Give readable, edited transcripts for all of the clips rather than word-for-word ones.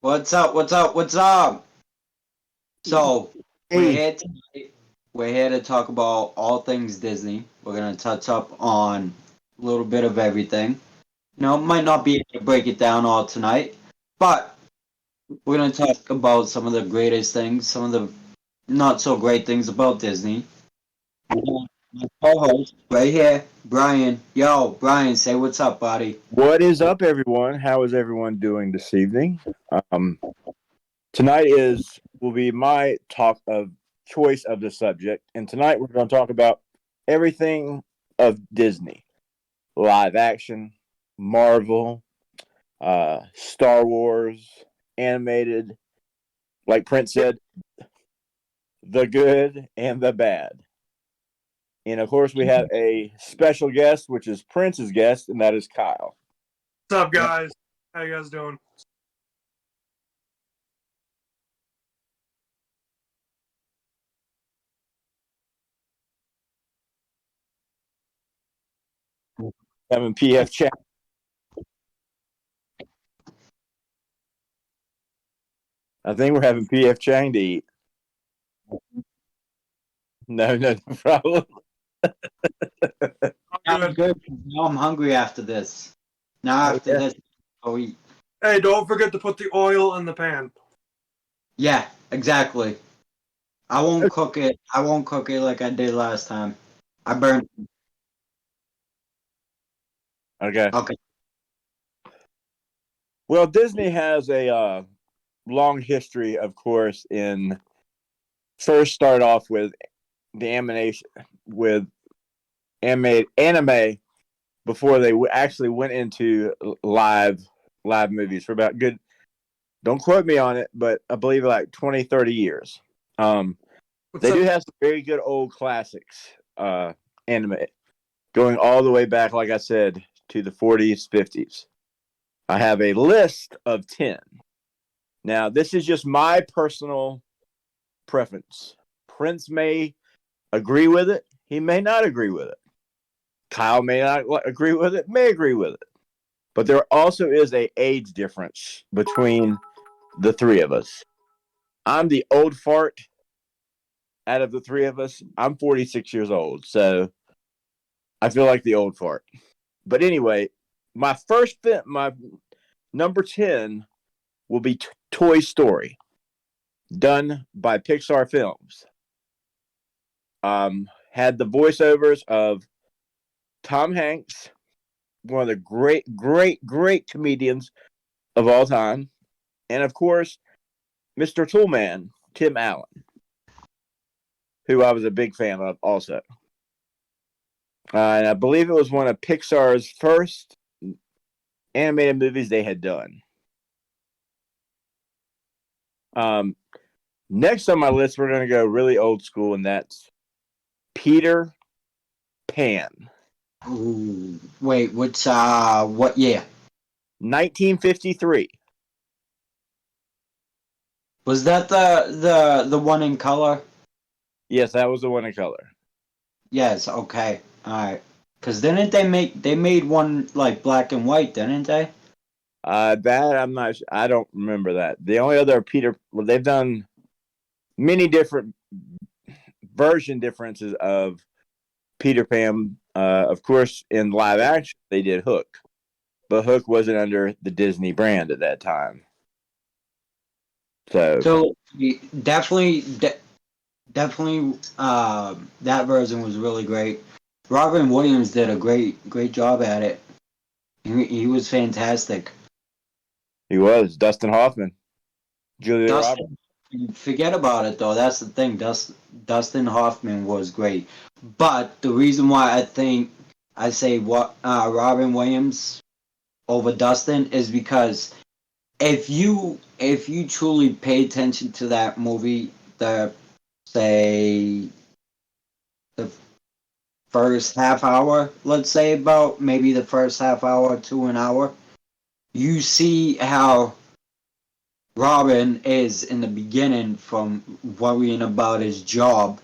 What's up? What's up? What's up? So we're Hey, here tonight. We're here to talk about all things Disney. We're gonna touch up on a little bit of everything. Might not be able to break it down all tonight, but we're gonna talk about some of the greatest things, some of the not so great things about Disney. My co-host right here, Brian. Yo, Brian, say what's up, buddy. what is up, everyone? How is everyone doing this evening? Um, Tonight will be my talk of choice of the subject, and tonight we're going to talk about everything of Disney, live action, Marvel, Star Wars, animated. Like Prince said, the good and the bad. And of course, we have a special guest, which is Prince's guest, and that is Kyle. What's up, guys? How you guys doing? Having PF chat. I think we're having PF Chang to eat. No problem. I'm good. Now I'm hungry after this. Now after this, I'll eat. Hey, don't forget to put the oil in the pan. Yeah, exactly. I won't cook it. I won't cook it like I did last time. I burned. Okay. Okay. Well, Disney has a long history, of course, in first start off with the animation with anime before they actually went into live movies for about good. Don't quote me on it, but I believe like 20, 30 years. They do have some very good old classics, anime, going all the way back, like I said, to the 40s, 50s. I have a list of 10. Now, this is just my personal preference. Prince may agree with it. He may not agree with it. Kyle may not agree with it, may agree with it. But there also is a age difference between the three of us. I'm the old fart out of the three of us. I'm 46 years old, so I feel like the old fart. But anyway, my number 10 will be Toy Story, done by Pixar Films. Had the voiceovers of Tom Hanks, one of the great comedians of all time, and of course, Mr. Toolman, Tim Allen, who I was a big fan of also. And I believe it was one of Pixar's first animated movies they had done. Next on my list, we're going to go really old school, and that's Peter Pan. Ooh, wait, what year? 1953. Was that the one in color? Yes, that was the one in color. Yes, okay. All right. Cuz didn't they made one like black and white, didn't they? That I'm not. I don't remember that. The only other they've done many different version differences of Peter Pan. Of course, in live action, they did Hook, but Hook wasn't under the Disney brand at that time. So definitely definitely that version was really great. Robin Williams did a great job at it. He was fantastic. He was Dustin Hoffman, Julia Roberts. Forget about it though. That's the thing. Dustin Hoffman was great, but the reason why I think I say Robin Williams over Dustin is because if you truly pay attention to that movie, say the first half hour, let's say about maybe the first half hour to an hour, you see how Robin is in the beginning from worrying about his job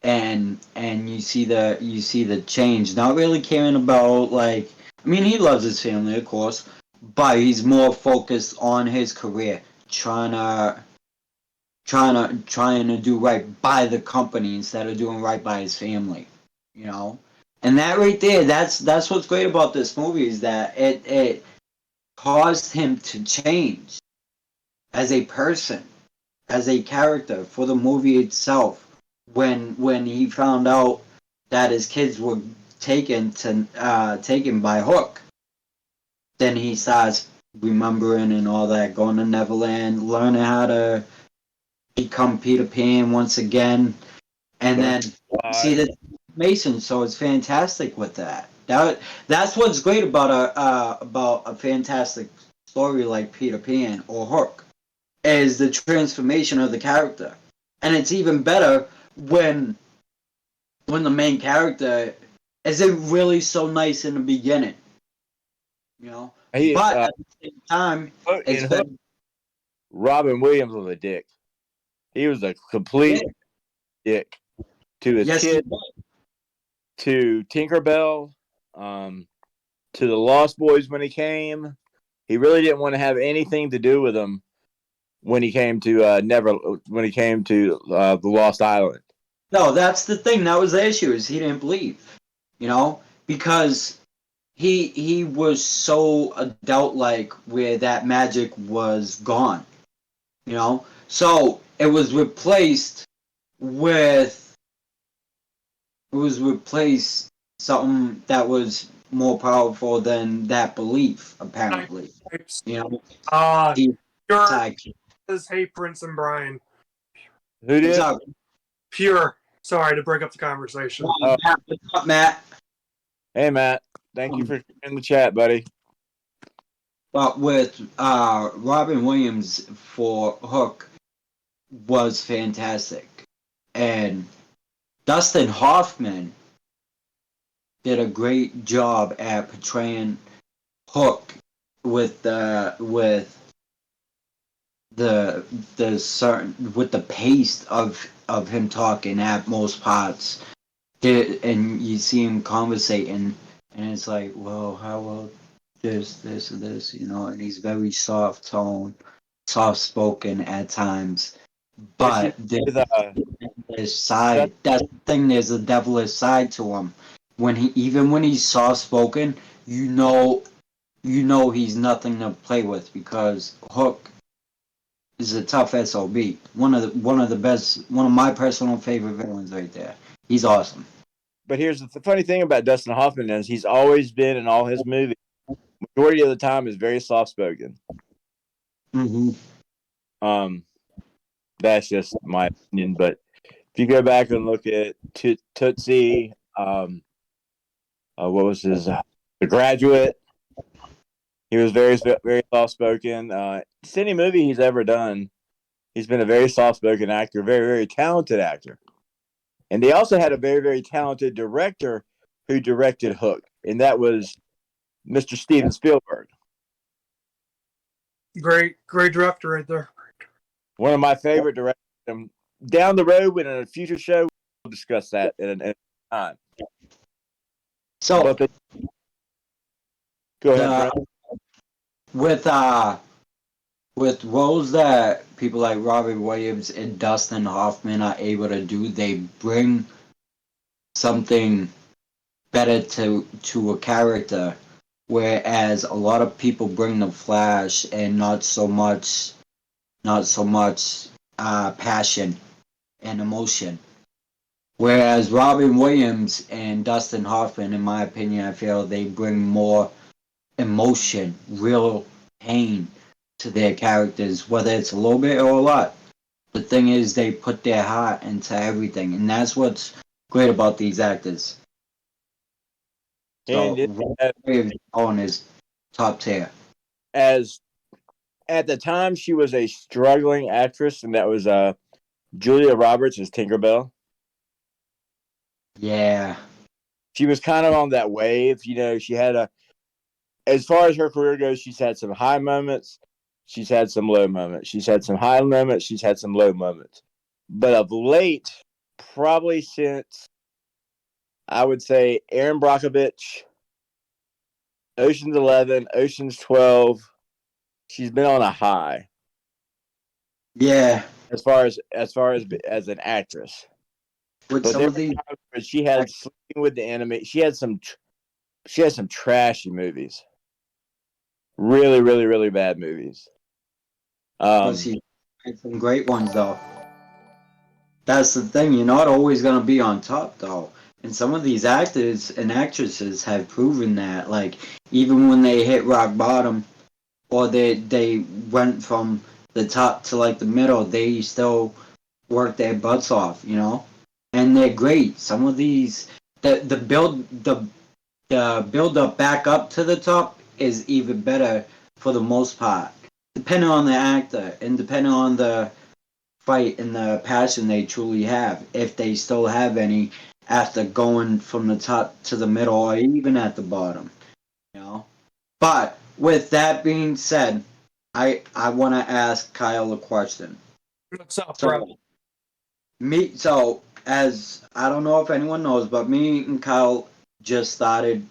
and you see the change, not really caring about he loves his family of course, but he's more focused on his career, trying to trying to do right by the company instead of doing right by his family, you know. And that right there, that's what's great about this movie is that it caused him to change as a person, as a character for the movie itself. When he found out that his kids were taken by Hook, then he starts remembering and all that, going to Neverland, learning how to become Peter Pan once again, and then see the Mason. So it's fantastic with that. That's what's great about a fantastic story like Peter Pan or Hook is the transformation of the character, and it's even better when the main character isn't really so nice in the beginning, you know. He But at the same time, it's in Hook, been Robin Williams was a dick. He was a complete dick to his yes, kid, to Tinkerbell, to the Lost Boys when he came. He really didn't want to have anything to do with them when he came to the Lost Island. no, that's the thing. That was the issue is he didn't believe, you know, because he was so adult like where that magic was gone, you know. So with it was replaced something that was more powerful than that belief, apparently. You know, he Pure sidekick. says, hey, Prince and Brian. Who did? What's up? Pure. Sorry to break up the conversation. What's up, Matt? Hey, Matt. Thank you for in the chat, buddy. But with Robin Williams for Hook was fantastic, and Dustin Hoffman did a great job at portraying Hook with the certain with the pace of him talking at most parts. And you see him conversating, and it's like, well, how will this, you know, and he's very soft tone, soft spoken at times. But there's side. That's the thing. There's a devilish side to him. When he's soft spoken, you know he's nothing to play with because Hook is a tough SOB. One of the best, one of my personal favorite villains right there. He's awesome. But here's the funny thing about Dustin Hoffman is he's always been in all his movies. Majority of the time is very soft spoken. Mm-hmm. That's just my opinion. But if you go back and look at Tootsie, what was his The Graduate? He was very very soft spoken. Any movie he's ever done, he's been a very soft spoken actor, very very talented actor. And they also had a very very talented director who directed Hook, and that was Mr. Steven Spielberg. Great director right there. One of my favorite directors. Down the road, in a future show, we'll discuss that in a time. So go ahead, with roles that people like Robin Williams and Dustin Hoffman are able to do, they bring something better to a character. Whereas a lot of people bring the flash and not so much passion and emotion. Whereas Robin Williams and Dustin Hoffman, in my opinion, I feel they bring more emotion, real pain to their characters, whether it's a little bit or a lot. The thing is, they put their heart into everything, and that's what's great about these actors. So, Robin Williams is top tier. As at the time, she was a struggling actress, and that was Julia Roberts as Tinkerbell. Yeah. She was kind of on that wave. You know, she had as far as her career goes, she's had some high moments. She's had some low moments. She's had some high moments. She's had some low moments. But of late, probably since, I would say, Aaron Brockovich, Ocean's 11, Ocean's 12, she's been on a high. Yeah, as an actress. with But some there of were these, times where she had Sleeping with the Enemy. She had some trashy movies. Really, really, really bad movies. but she had some great ones though. That's the thing. You're not always gonna be on top though. And some of these actors and actresses have proven that. Like even when they hit rock bottom, or they went from the top to like the middle, they still work their butts off. And they're great. Some of these, the build up back up to the top is even better for the most part, depending on the actor and depending on the fight and the passion they truly have, if they still have any after going from the top to the middle or even at the bottom. You know. But with that being said, I want to ask Kyle a question. What's up, bro? So as I don't know if anyone knows, but me and Kyle just started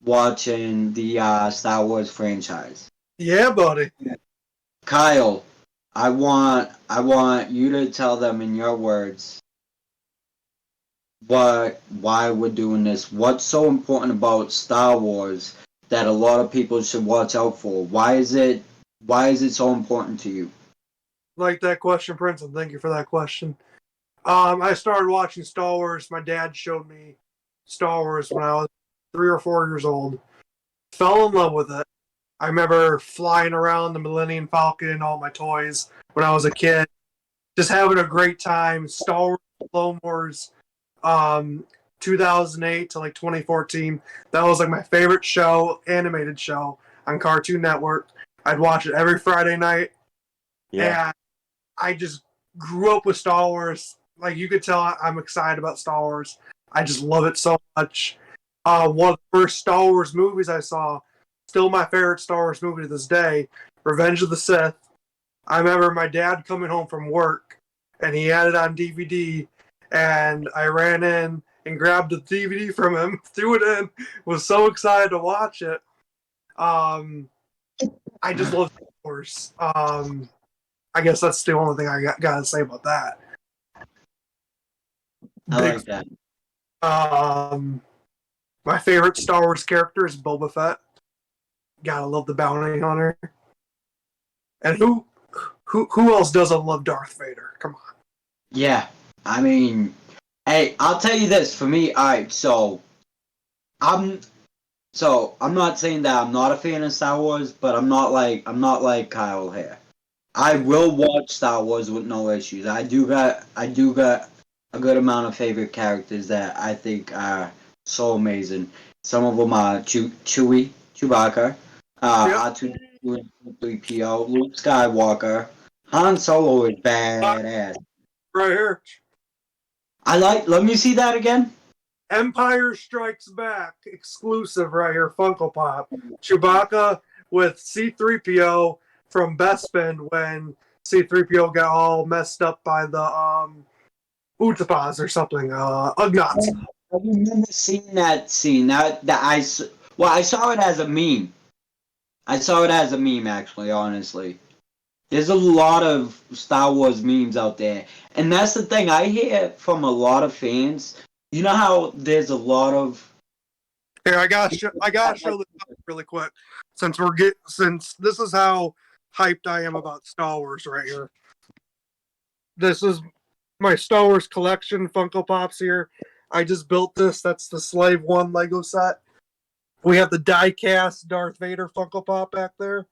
watching the Star Wars franchise. Yeah, buddy. Kyle, I want you to tell them in your words why we're doing this. What's so important about Star Wars that a lot of people should watch out for? Why is it so important to you? Like that question, Prince, and thank you for that question. I started watching Star Wars. My dad showed me Star Wars when I was 3 or 4 years old. Fell in love with it. I remember flying around the Millennium Falcon and all my toys when I was a kid. Just having a great time. Star Wars, Clone Wars, um, 2008 to like 2014. That was like my favorite show, animated show on Cartoon Network. I'd watch it every Friday night. Yeah. And I just grew up with Star Wars. Like you could tell, I'm excited about Star Wars. I just love it so much. One of the first Star Wars movies I saw, still my favorite Star Wars movie to this day, Revenge of the Sith. I remember my dad coming home from work, and he had it on DVD, and I ran in and grabbed the DVD from him, threw it in, was so excited to watch it. I just love Star Wars. I guess that's the only thing I gotta say about that. I Big. like that. My favorite Star Wars character is Boba Fett. Gotta love the bounty hunter. And who else doesn't love Darth Vader? Come on. Yeah, I mean, hey, I'll tell you this. For me, all right. I'm I'm not saying that I'm not a fan of Star Wars, but I'm not like Kyle here. I will watch Star Wars with no issues. I do got a good amount of favorite characters that I think are so amazing. Some of them are Chewie, Chewbacca, R2D2, 3PO, Luke Skywalker. Han Solo is badass. Right here. Let me see that again. Empire Strikes Back exclusive right here, Funko Pop. Chewbacca with C3PO from Bespin when C3PO got all messed up by the Utapas or something. Ugnaughts. I remember seeing that scene. Well, I saw it as a meme. I saw it as a meme, actually, honestly. There's a lot of Star Wars memes out there. And that's the thing, I hear from a lot of fans. You know how there's a lot of. Here, I gotta show this up really quick, since this is how hyped I am about Star Wars right here. This is my Star Wars collection, Funko Pops here. I just built this. That's the Slave One Lego set. We have the die-cast Darth Vader Funko Pop back there.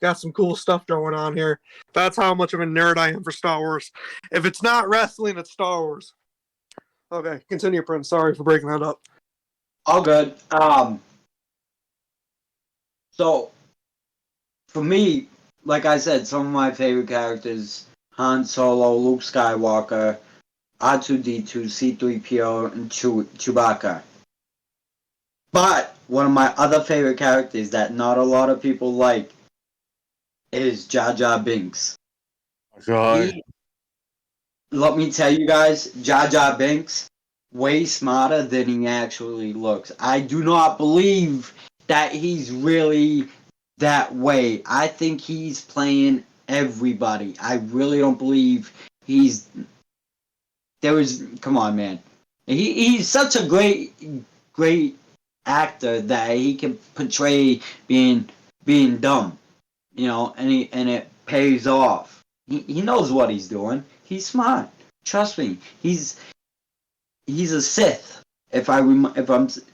Got some cool stuff going on here. That's how much of a nerd I am for Star Wars. If it's not wrestling, it's Star Wars. Okay, continue, Prince. Sorry for breaking that up. All good. So, for me, like I said, some of my favorite characters: Han Solo, Luke Skywalker, R2D2, C3PO, and Chewbacca. But one of my other favorite characters that not a lot of people like is Jar Jar Binks. God. Let me tell you guys, Jar Jar Binks, way smarter than he actually looks. I do not believe that he's really that way. I think he's playing everybody. I really don't believe he's there was. Come on, man. He's such a great actor that he can portray being dumb, and it pays off. He knows what he's doing. He's smart. Trust me. He's a Sith. If I'm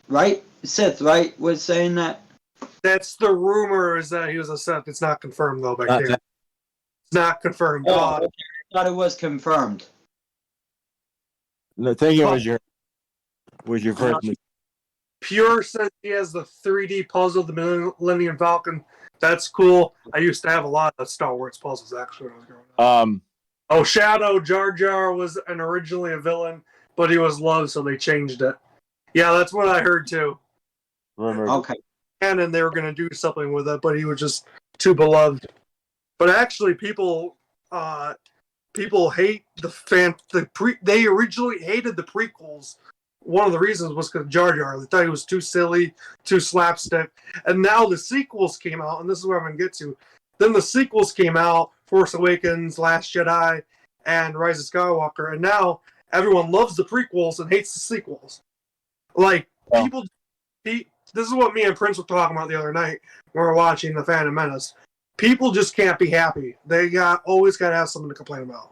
right, Sith, right? Was saying that. That's the rumor, is that he was a Sith. It's not confirmed though by Not canon. that- It's not confirmed. Oh, okay. I thought it was confirmed. No, thinking was your first movie. Pure says he has the 3D puzzle, the Millennium Falcon. That's cool. I used to have a lot of Star Wars puzzles actually when I was growing up. Oh, Shadow Jar Jar was originally a villain, but he was loved, so they changed it. Yeah, that's what I heard too. Rumor. Okay. And they were going to do something with it, but he was just too beloved. But actually, people hate they originally hated the prequels. One of the reasons was because Jar Jar. They thought he was too silly, too slapstick. And now the sequels came out, and this is where I'm going to get to. Then the sequels came out, Force Awakens, Last Jedi, and Rise of Skywalker. And now everyone loves the prequels and hates the sequels. Like, this is what me and Prince were talking about the other night when we were watching The Phantom Menace. People just can't be happy. They always got to have something to complain about.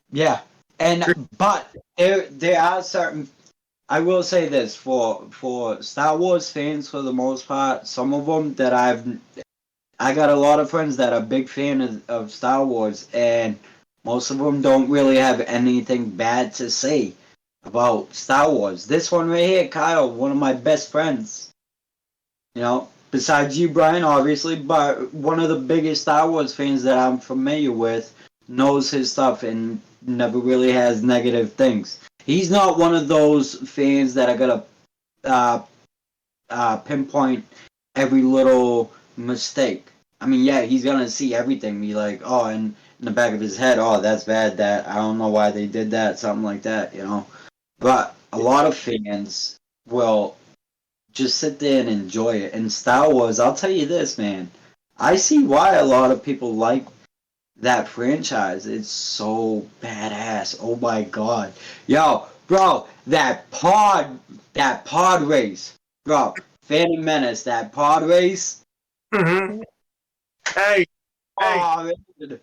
Yeah, but there are certain. I will say this for Star Wars fans, for the most part, some of them that I got a lot of friends that are big fan of Star Wars, and most of them don't really have anything bad to say about Star Wars. This one right here, Kyle, one of my best friends. Besides you, Brian, obviously, but one of the biggest Star Wars fans that I'm familiar with, knows his stuff and never really has negative things. He's not one of those fans that are gonna pinpoint every little mistake. I mean, yeah, he's gonna see everything, be like, oh, and in the back of his head, oh, that's bad, that I don't know why they did that, something like that, But a lot of fans will just sit there and enjoy it. And Star Wars, I'll tell you this, man. I see why a lot of people like that franchise. It's so badass. Oh my god. Yo, bro, that pod race. Bro, Phantom Menace, that pod race. Mm-hmm. Hey. Oh, man.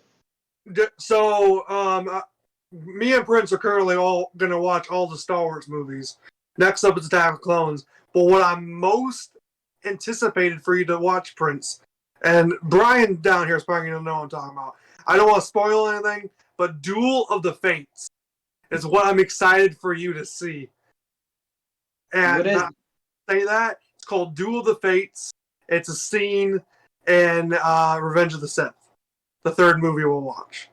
So, me and Prince are currently all going to watch all the Star Wars movies. Next up is Attack of Clones. But what I'm most anticipated for you to watch, Prince, and Brian down here is probably going to know what I'm talking about. I don't want to spoil anything, but Duel of the Fates is what I'm excited for you to see. And say that, it's called Duel of the Fates. It's a scene in Revenge of the Sith, the third movie we'll watch.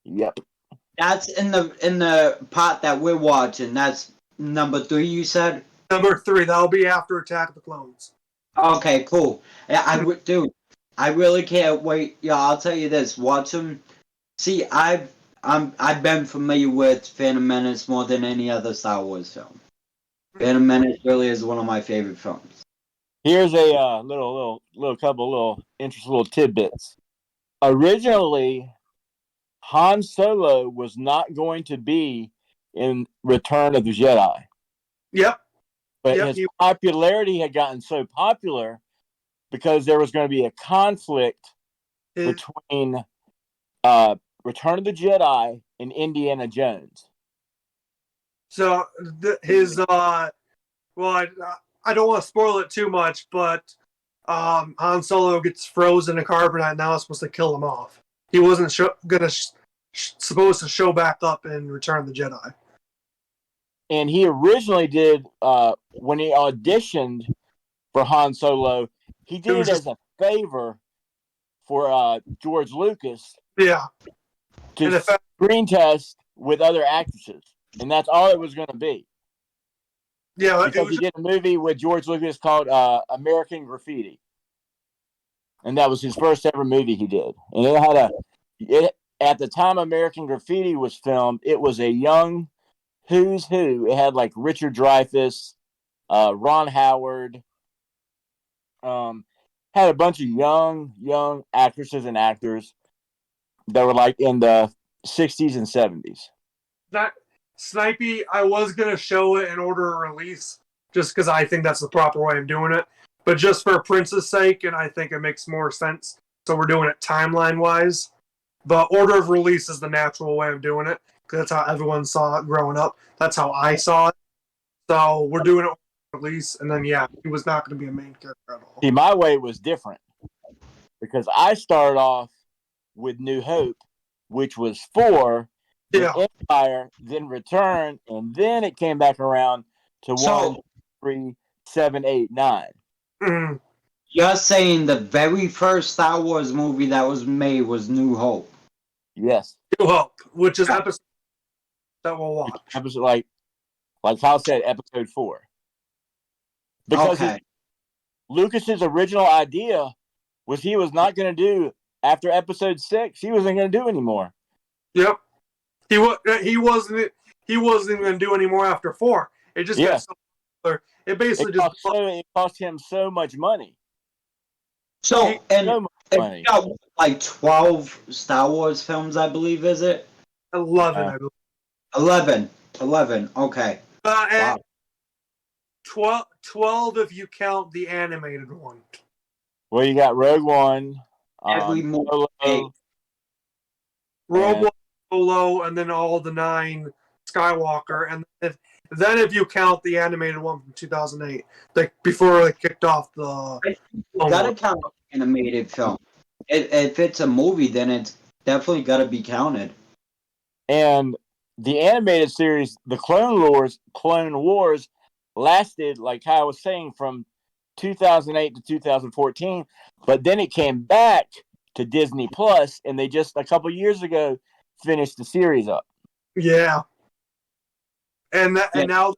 Yep. That's in the part that we're watching. That's number 3, you said? Number 3, that'll be after Attack of the Clones. Okay, cool. Yeah, dude, I really can't wait. Yeah, I'll tell you this. Watch them. See, I've been familiar with Phantom Menace more than any other Star Wars film. Phantom Menace really is one of my favorite films. Here's a little interesting little tidbits. Originally, Han Solo was not going to be in Return of the Jedi. Yep. But his popularity had gotten so popular because there was going to be a conflict between Return of the Jedi and Indiana Jones. So I don't want to spoil it too much, but Han Solo gets frozen in carbonite, and now it's supposed to kill him off. He wasn't supposed to show back up in Return of the Jedi. And he originally did, when he auditioned for Han Solo, he did it as a favor for George Lucas. Yeah. To screen test with other actresses. And that's all it was going to be. Yeah. Because he did a movie with George Lucas called American Graffiti. And that was his first ever movie he did. And it had at the time American Graffiti was filmed, it was a young who's who. It had like Richard Dreyfuss, Ron Howard, had a bunch of young actresses and actors. that were like in the 60s and 70s. That Snipey, I was gonna show it in order of release, just because I think that's the proper way of doing it. But just for Prince's sake, and I think it makes more sense, so we're doing it timeline wise. But order of release is the natural way of doing it, because that's how everyone saw it growing up. That's how I saw it. So we're doing it order of release, and then yeah, he was not going to be a main character at all. See, my way was different because I started off with New Hope, which was 4, then Empire, then Return, and then it came back around to 1, 3, 7, 8, 9. Mm. You're saying the very first Star Wars movie that was made was New Hope? Yes. New Hope, which is episode that we'll watch. Episode like Kyle said, episode 4. Because Lucas's original idea was he was not going to do after episode 6. He wasn't going to do anymore. Yep, he wasn't going to do anymore after 4. It just got so popular. It basically it cost him so much money. So it got like 12 Star Wars films, I believe, is it? 11, I believe. 11. Okay. Wow. 12 if you count the animated one. Well, you got Rogue One, Rogue One, Solo, and then all the 9 Skywalker, and if you count the animated one from 2008, like before they kicked off the. You gotta count the animated film. If it's a movie, then it's definitely gotta be counted. And the animated series, the Clone Wars, lasted, like I was saying, from 2008 to 2014, but then it came back to Disney Plus, and they just a couple years ago finished the series up. Yeah. And now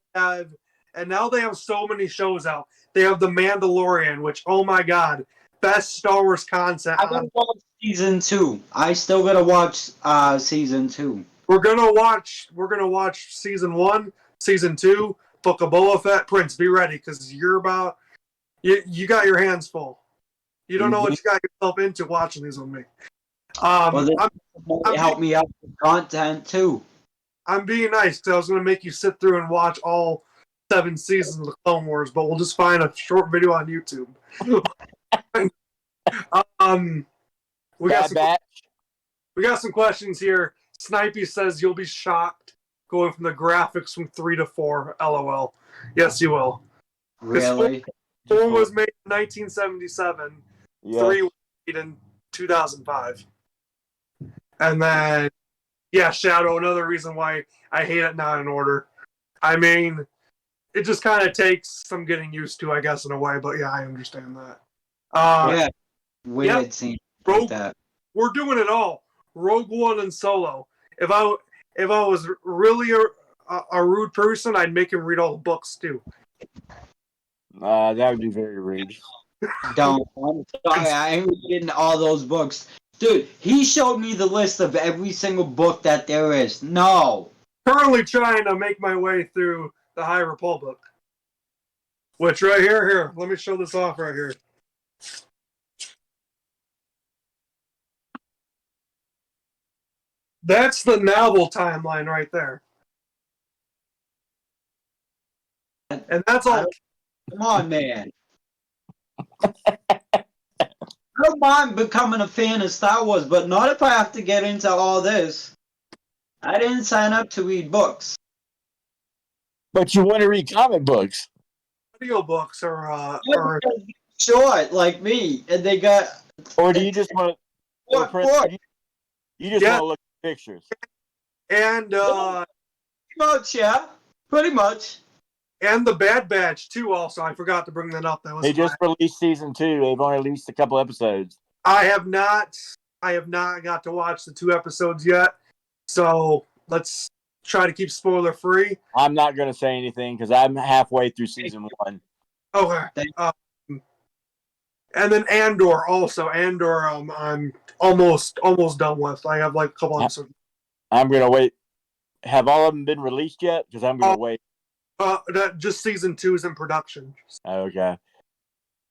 they have so many shows out. They have The Mandalorian, which, oh my god, best Star Wars concept. I gotta watch season 2. I still gotta watch season 2. We're gonna watch season 1, season 2, Book of Boba Fett. Prince, be ready, because you got your hands full. You don't know what you got yourself into watching these with me. Help me out with content too. I'm being nice because I was going to make you sit through and watch all 7 seasons of the Clone Wars, but we'll just find a short video on YouTube. We got some questions here. Snipey says you'll be shocked going from the graphics from 3 to 4. LOL. Yes, you will. Really? 4 was made in 1977. Yes. 3 was made in 2005. And then, yeah, Shadow, another reason why I hate it not in order. I mean, it just kind of takes some getting used to, I guess, in a way, but yeah, I understand that. Weird scene like that. We're doing it all. Rogue One and Solo. If I was really a rude person, I'd make him read all the books too. That would be very rude. Don't. I'm sorry, I ain't reading all those books. Dude, he showed me the list of every single book that there is. No. Currently trying to make my way through the High Republic. Which right here, let me show this off right here. That's the novel timeline right there. And that's all. Come on, man. I don't mind becoming a fan of Star Wars, but not if I have to get into all this. I didn't sign up to read books. But you want to read comic books. Video books are short, like me, and they got. Or do you just want to? You just want to look at pictures. And pretty much, yeah, pretty much. And the Bad Batch too. Also, I forgot to bring that up. They just released season 2. They've only released a couple episodes. I have not got to watch the 2 episodes yet. So let's try to keep spoiler free. I'm not going to say anything because I'm halfway through season 1. Okay. And then Andor also. Andor, I'm almost done with. I have like a couple episodes. I'm going to wait. Have all of them been released yet? Because I'm going to wait. That just season 2 is in production. Okay.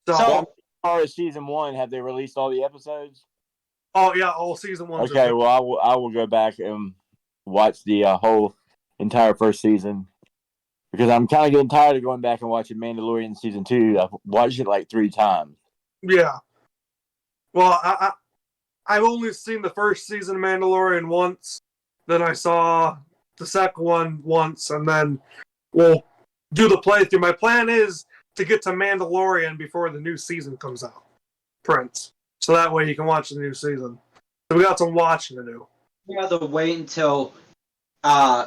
So as far as season 1, have they released all the episodes? Oh yeah, all season ones. Okay, well, I will go back and watch the whole entire first season because I'm kind of getting tired of going back and watching Mandalorian season 2. I've watched it like 3 times. Yeah. Well, I've only seen the first season of Mandalorian once. Then I saw the second one once, and then we'll do the playthrough. My plan is to get to Mandalorian before the new season comes out, Prince. So that way you can watch the new season. So we got some watching to do. We have to wait until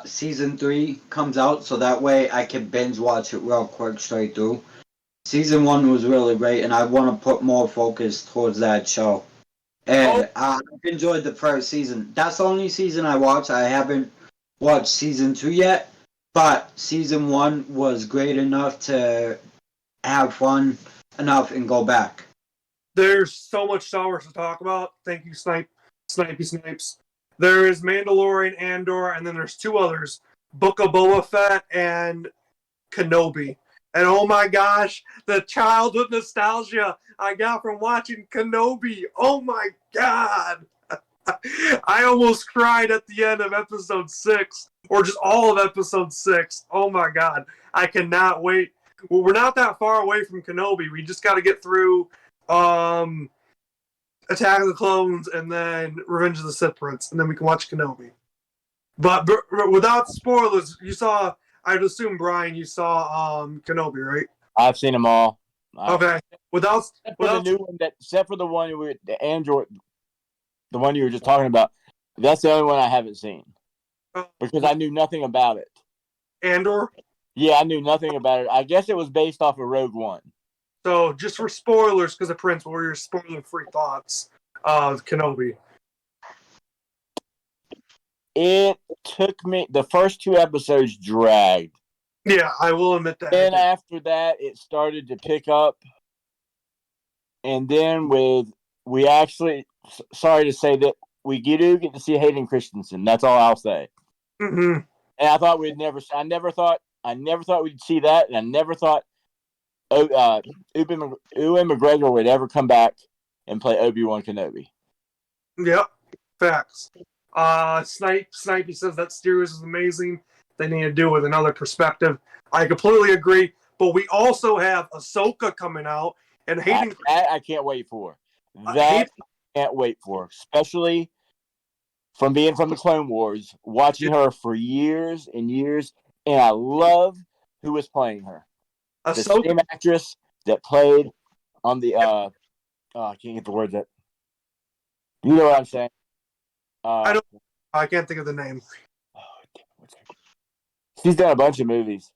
season 3 comes out, so that way I can binge watch it real quick straight through. Season 1 was really great, and I want to put more focus towards that show. And I've enjoyed the first season. That's the only season I watched. I haven't watched season 2 yet, but season 1 was great enough to have fun enough and go back. There's so much Star Wars to talk about. Thank you, Snipes. There is Mandalorian, Andor, and then there's 2 others, Book of Boba Fett and Kenobi. And oh my gosh, the childhood nostalgia I got from watching Kenobi. Oh my god. I almost cried at the end of episode 6, or just all of episode 6. Oh my god. I cannot wait. Well, we're not that far away from Kenobi. We just got to get through Attack of the Clones and then Revenge of the Sith Prince, and then we can watch Kenobi. But without spoilers, you saw, I'd assume, Brian, you saw Kenobi, right? I've seen them all. Okay. Without the new one except for the one with the Android, the one you were just talking about. That's the only one I haven't seen because I knew nothing about it. Andor? Yeah, I knew nothing about it. I guess it was based off of Rogue One. So, just for spoilers, because of Prince, what were your spoiler-free thoughts of Kenobi? It took me, the first 2 episodes dragged. Yeah, I will admit that. Then after that, it started to pick up. And then we actually, sorry to say that, we do get to see Hayden Christensen. That's all I'll say. Mm-hmm. And I thought I never thought we'd see that. And I never thought Ewan McGregor would ever come back and play Obi-Wan Kenobi. Yep, facts. Snipey says that series is amazing. They need to do it with another perspective. I completely agree. But we also have Ahsoka coming out, and Hayden. I can't wait for. I can't wait for, especially from being from the Clone Wars, watching her for years and years, and I love who was playing her. The same actress that played on the I can't get the words that. You know what I'm saying? I can't think of the name. She's done a bunch of movies.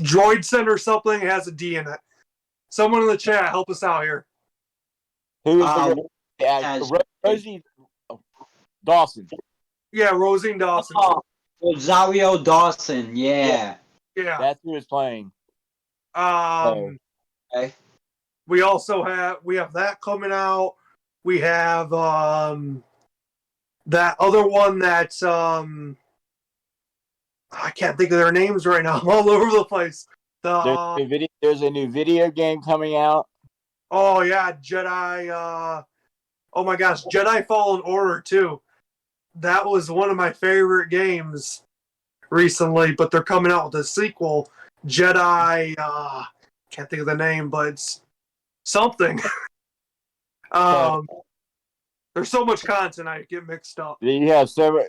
Droidson or something has a D in it. Someone in the chat, help us out here. Who is Rosie Dawson? Yeah, Rosine Dawson. Rosario Dawson, yeah. That's who is playing. Okay. We also have that coming out. We have that other one that's I can't think of their names right now. I'm all over the place. There's a new video game coming out. Oh yeah, Jedi. Oh my gosh, Jedi Fallen Order 2. That was one of my favorite games recently, but they're coming out with a sequel, Jedi. Can't think of the name, but it's something. There's so much content I get mixed up. Yeah, so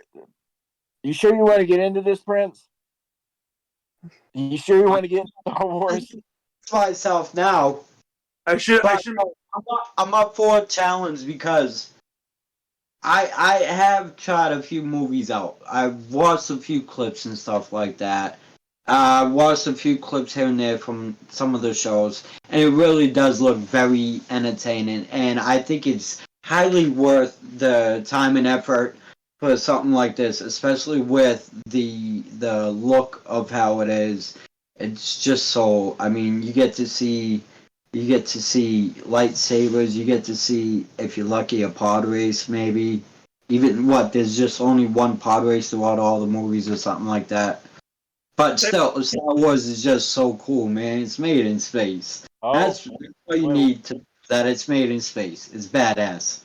you sure you want to get into this, Prince? You sure you want to get into Star Wars? Myself now. I should. I'm up for a challenge because I have tried a few movies out. I've watched a few clips and stuff like that. Watched a few clips here and there from some of the shows, and it really does look very entertaining. And I think it's highly worth the time and effort for something like this, especially with the look of how it is. It's just so. I mean, you get to see lightsabers. You get to see, if you're lucky, a pod race maybe. Even there's just only one pod race throughout all the movies or something like that. But still, Star Wars is just so cool, man. It's made in space. That's what you need to. That it's made in space. It's badass.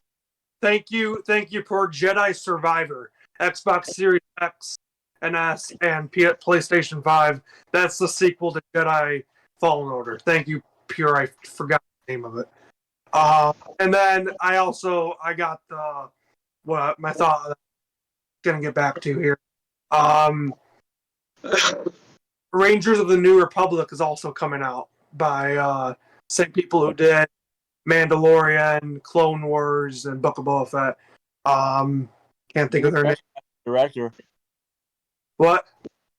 thank you for Jedi Survivor, Xbox Series X and S, and PlayStation 5. That's the sequel to Jedi Fallen Order. Thank you, Pure. I forgot the name of it. And then I got what my thought I'm gonna get back to here. Rangers of the New Republic is also coming out by same people who did Mandalorian, Clone Wars, and Book of Boba Fett. Can't think of their name. Director. What?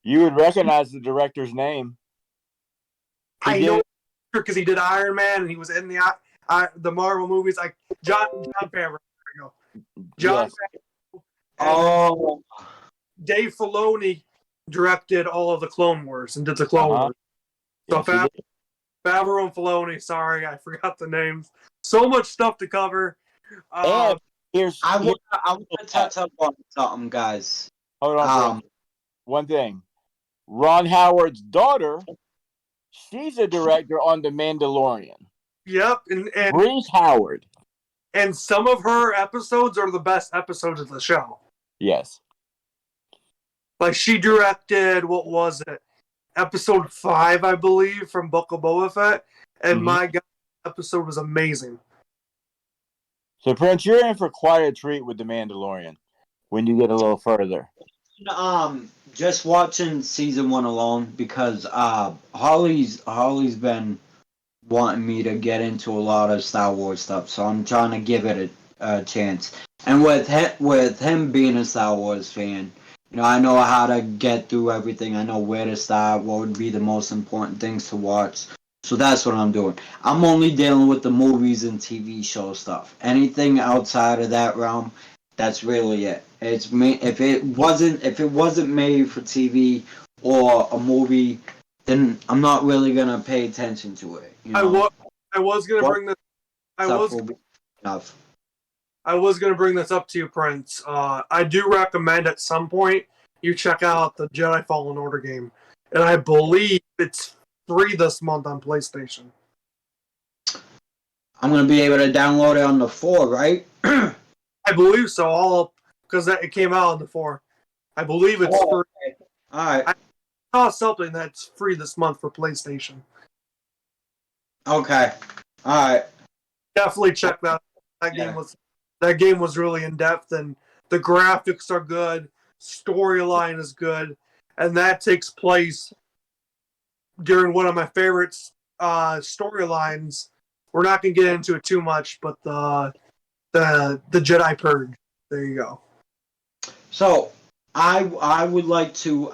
You would recognize the director's name. I know because he did Iron Man and he was in the Marvel movies. Like John Favreau. There we go. John Favreau. Oh, Dave Filoni directed all of the Clone Wars and did the Clone Wars. So Yes, Favreau and Filoni. Sorry, I forgot the names. So much stuff to cover. and I want to touch up on something, guys. hold on. One thing. Ron Howard's daughter, she's a director on The Mandalorian. Yep, and Breeze Howard. And some of her episodes are the best episodes of the show. Yes. Like she directed, what was it? Episode 5, I believe, from Book of Boba Fett. And my God, the episode was amazing. So, Prince, you're in for quite a treat with The Mandalorian when you get a little further. Just watching season 1 alone because Holly's been wanting me to get into a lot of Star Wars stuff, so I'm trying to give it a chance. And with him being a Star Wars fan, I know how to get through everything. I know where to start, what would be the most important things to watch. So that's what I'm doing. I'm only dealing with the movies and TV show stuff. Anything outside of that realm, that's really it. It's me. If it wasn't made for TV or a movie, then I'm not really gonna pay attention to it. I was gonna bring this. I was gonna bring this up to you, Prince. I do recommend at some point you check out the Jedi Fallen Order game, and I believe it's free this month on PlayStation. I'm gonna be able to download it on the 4, right? I believe so. Because it came out on the 4. I believe it's free. Okay. All right. I saw something that's free this month for PlayStation. Okay. All right. Definitely check that. That game was really in depth, and the graphics are good. Storyline is good, and that takes place during one of my favorite storylines. We're not gonna get into it too much, but the Jedi Purge. There you go. So I would like to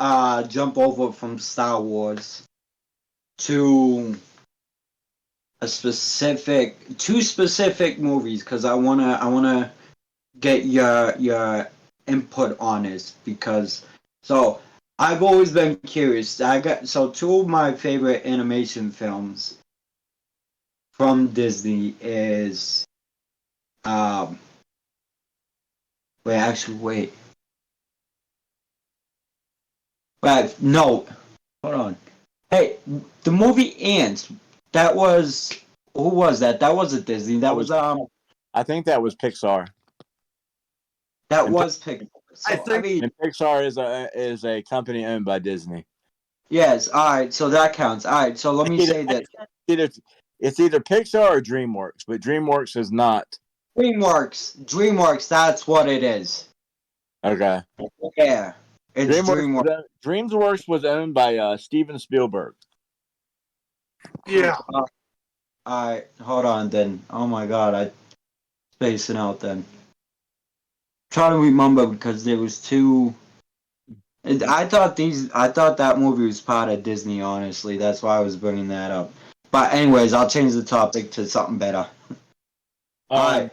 jump over from Star Wars to two specific movies because I wanna get your input on this because I've always been curious. Two of my favorite animation films from Disney is wait. No. Hold on. Hey, the movie Ants. That was who was that? That wasn't Disney. That was I think that was Pixar. That was Pixar. So, And Pixar is a company owned by Disney. Yes. All right. So that counts. All right. So let me say that it's either Pixar or DreamWorks, but DreamWorks is not. DreamWorks. That's what it is. Okay. Yeah. It's DreamWorks. DreamWorks was owned by Steven Spielberg. Yeah. All right. Hold on then. Oh my God. I'm spacing out then. Trying to remember because there was two. I thought that movie was part of Disney. Honestly, that's why I was bringing that up. But anyways, I'll change the topic to something better. All right.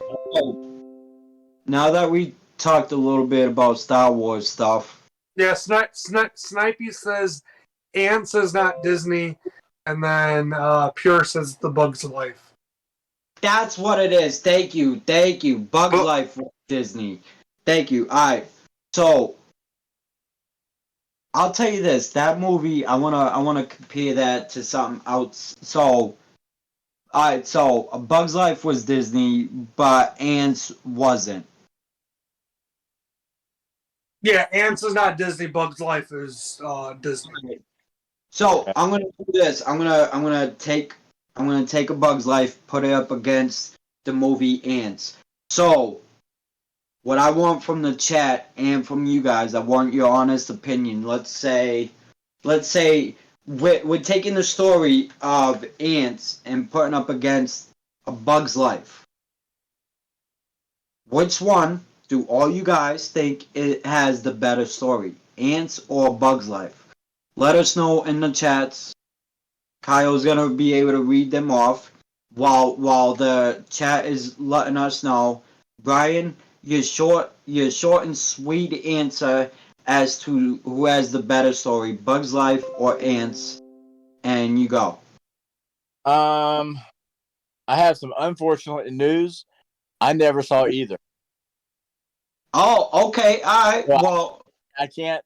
Now that we talked a little bit about Star Wars stuff. Yeah, Snipey says Ants is not Disney, and then Pure says The Bug's Life. That's what it is. Thank you. Bug's Life for Disney. Thank you. All right. So I'll tell you this. That movie, I wanna compare that to something else. So All right, so A Bug's Life was Disney, but Ants wasn't. Yeah, Ants is not Disney. Bugs Life is Disney. So I'm gonna do this. I'm gonna take A Bug's Life, put it up against the movie Ants. So what I want from the chat and from you guys, I want your honest opinion. Let's say we're taking the story of Ants and putting up against A Bug's Life. Which one do all you guys think it has the better story, Ants or Bug's Life? Let us know in the chats. Kyle's gonna be able to read them off while the chat is letting us know. Brian, your short and sweet answer as to who has the better story, Bug's Life or Ants, and you go. I have some unfortunate news. I never saw either. Oh, okay, all right. Well, I can't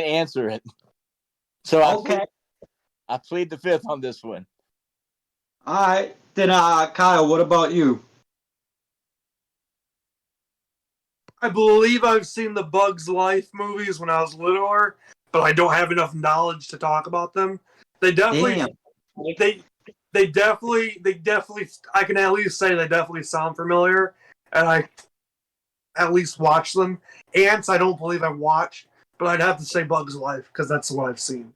answer it. So okay, I plead the fifth on this one. all right. Then, Kyle, what about you? I believe I've seen the Bugs Life movies when I was littler, but I don't have enough knowledge to talk about them. They definitely, Damn. they definitely. I can at least say they definitely sound familiar, and I at least watch them. Ants, I don't believe I watched, but I'd have to say Bugs Life because that's what I've seen.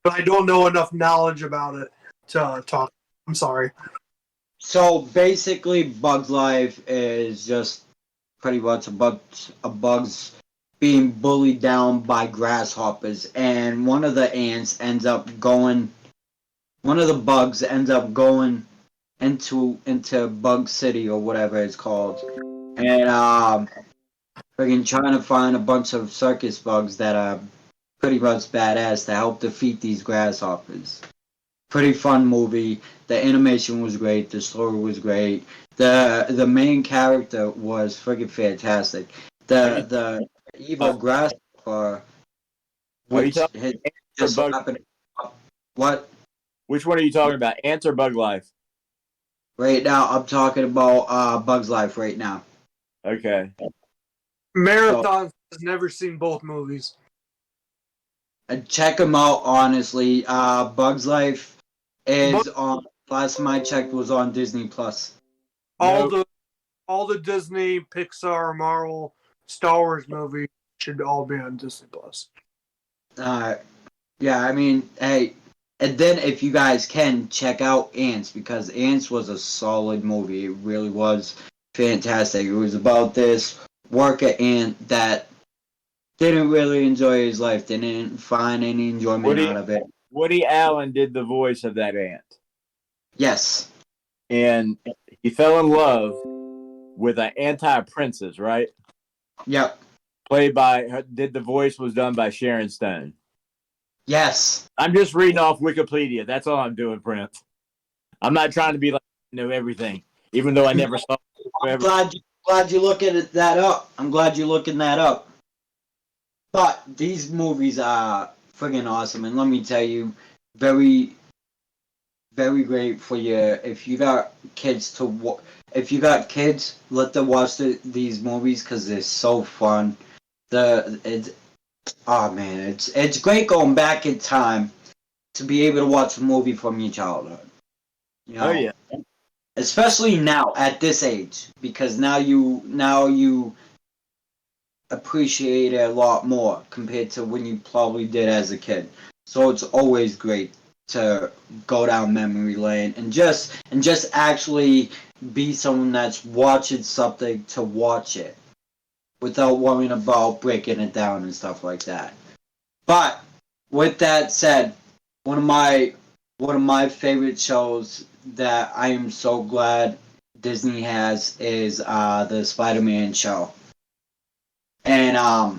But I don't know enough knowledge about it to talk. I'm sorry. So basically, Bug's Life is just pretty much a bug's being bullied down by grasshoppers, and one of the bugs ends up going into Bug City or whatever it's called, and freaking trying to find a bunch of circus bugs that are pretty much badass to help defeat these grasshoppers. Pretty fun movie. The animation was great. The story was great. The main character was freaking fantastic. The evil grasshopper, Are you which talking had Ants or just Bug? happened. What? Which one are you talking about? Ants or Bug Life? Right now, I'm talking about Bug's Life right now. Okay. Marathon has never seen both movies. Check them out, honestly. Bug's Life is But on. Last time I checked, was on Disney Plus. all Nope. the all the Disney, Pixar, Marvel, Star Wars movies should all be on Disney Plus. Uh, yeah, I mean, hey, and then if you guys can check out Ants because Ants was a solid movie. It really was fantastic. It was about this worker ant that didn't really enjoy his life, didn't find any enjoyment out of it. Woody Allen did the voice of that ant, Yes. and he fell in love with an anti-princess, right? Yep. Played by her. Did the voice was done by Sharon Stone. Yes. I'm just reading off Wikipedia. That's all I'm doing, Prince. I'm not trying to be like know everything, even though I never saw. I'm glad you're looking at that up. I'm glad you're looking that up. But these movies are friggin' awesome, and let me tell you, very, very great for you. If you got kids if you got kids, let them watch these movies because they're so fun. It's oh man, it's great going back in time to be able to watch a movie from your childhood. You know, Oh yeah. especially now at this age, because now you appreciate it a lot more compared to when you probably did as a kid. So it's always great to go down memory lane and just actually be someone that's watching something to watch it without worrying about breaking it down and stuff like that. But with that said, one of my favorite shows that I am so glad Disney has is the Spider-Man show. And let